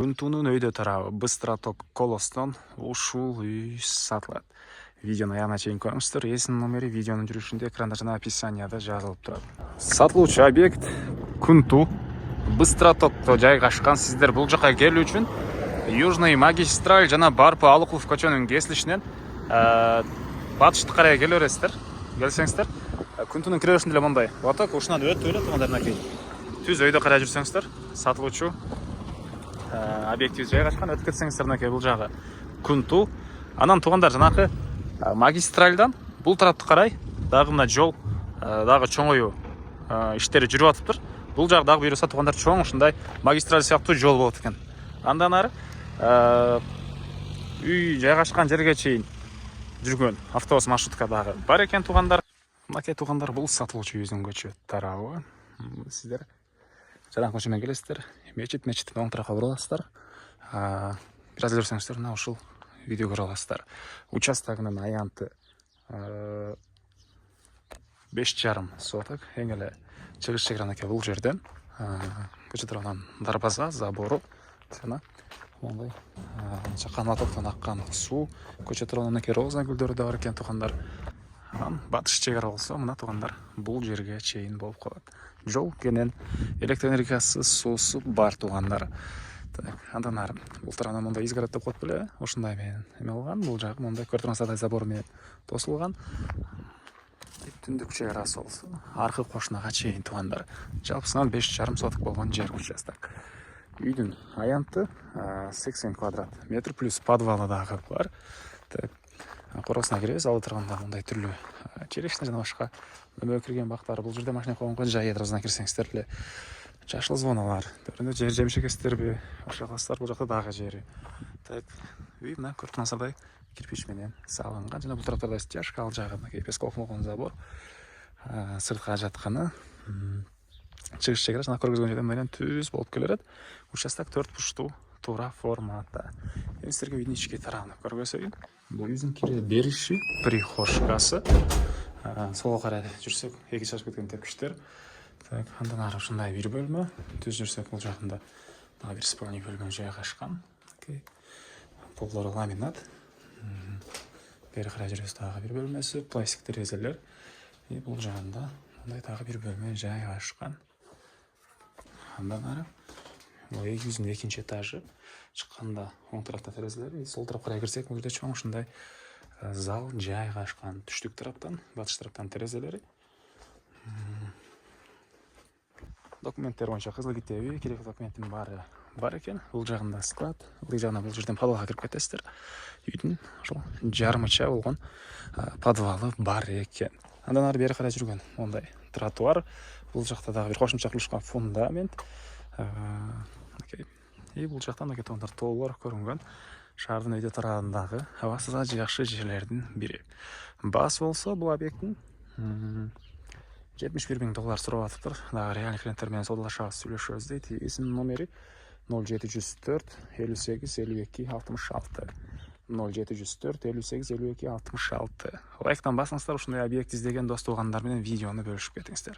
Күнтунун өйдө тарабы Быстроток Колостон ушул үй сатылат. Видеону аягына чейин көрүңүздөр. Эсин номери видеонун жүрүшүндө экранда жана описанияда жазылып турат. Сатылуучу объект Күнту Быстротокто жайгашкан. Сиздер бул жака келүү үчүн Южный магистраль жана Барпы Алыкулов көчөнүн кесилишинен батышты карай келе бересиздер. Келсеңиздер, Күнтунун киребешинде эле мындай лоток, ушунан өтүп эле туугандарына түз өйдө карай жүрсөңүздөр, сатылуучу объектив жайгашкан. Өтүп кетсеңиздер, мынакей бул жагы Күнту. Анан туугандар жанакы магистральдан бул тарапты карай дагы мына жол дагы чоңою иштери жүрүп атыптыр. Бул жак дагы буюрса туугандар чоң ушундай магистраль сыяктуу жол болот экен. Андан ары үй жайгашкан жерге чейин жүргөн автобус маршрутка дагы бар экен туугандар. Мынакей туугандар, бул сатылуучу үйдүн көчө тарабы. Сиздер жаран көчөмөн келесиздер. Мечиттин оң тарапка буруласыздар. Бир аз жүрсөңүздөр, мына ушул видео көрө аласыздар. Участогунун аянты 5,5 соток. Эң эле чыгыш чегранакей бул жерден. Көчө тарабынан дарбаза, забору жана мондай чакан лотоктон аккан суу. Көчө тарабынан мынакей роза гүлдөрү да бар экен туугандар. Анан батыш чегара болсо мына туугандар бул жерге чейин болуп калат. Жол кенен электр энергиясы, суусу бар туугандар. Андан ары бул тарабынан мондай изгород деп коет беле, ушундай менен эме кылган. Бул жагы мондай көрдүңүздөр, забор менен тосулган. Түндүк чегарасы болсо аркы кошунага чейин туугандар. Жалпысынан 5,5 соток болгон жер участок. Үйдүн аянты 80 квадрат метр плюс подвалы дагы бар. Коросуна киребиз, алып турганда мындай түрлүү черешня жана башка нөмө кирген бактар. Бул жерде машина койгонго жай, эдрозуна кирсеңиздер эле жашыл звоналар, төрүндө жер жемиш экесиздерби, ошо кыласыздар. Бул жакта дагы жери. Үй мына көрүп турсаңыздар кирпич менен салынган. Жана бул тарапта жашка, ал жагы мынакей песков болгон забор. Сыртка жатканы чыгыш чегара жана көргөзгөн жерден менен түз болуп келе берет. Участок 4 бурчтуу туура форматта. Эми сиздерге үйдүн ички тарабын көргөзөйүн. Бул үйдүн кире бериши, прихожкасы. Солго карай жүрсөк, эки чачып кеткен тепкичтер. Андан ары ушундай бир бөлмө. Түз жүрсөк, бул жагында дагы бир спальный бөлмө жайгашкан. Полдору ламинат. Бери карай жүрөбүз, дагы бир бөлмөсү, пластик терезелер. Бул жагында мындай дагы бир бөлмө жайгашкан. Андан ары бул үйдүн экинчи этажы. Чыкканда оң тарапта терезелер, сол тарапка карай кирсек, бул жерде чоң ушундай зал жайгашкан. Түштүк тараптан, батыш тараптан терезелери. Документтер боюнча кызыл китеби, керектүү документтин баары бар экен. Бул жагында склад, бул жагына бул жерден подвалга кирип кетесиздер. Үйдүн ошол жарымыча болгон подвалы бар экен. Андан ары бери карай жүргөн мондай тротуар. Бул жакта дагы бир кошумча курулушкан фундамент. Бул жактан мынакей туугандар тоолор көрүнгөн. Шаардын өйдө тарабындагы абасы да жакшы жерлердин бири. Баасы болсо бул объекттин $71,000 сурап атыптыр. Дагы реальный клиенттер менен саудалашабыз, сүйлөшөбүз дейт. Эсин номери 0704 58 52 66. 0704 58 52 66. Лайктан басыңыздар, ушундай объект издеген дос туугандар менен видеону бөлүшүп кетиңиздер.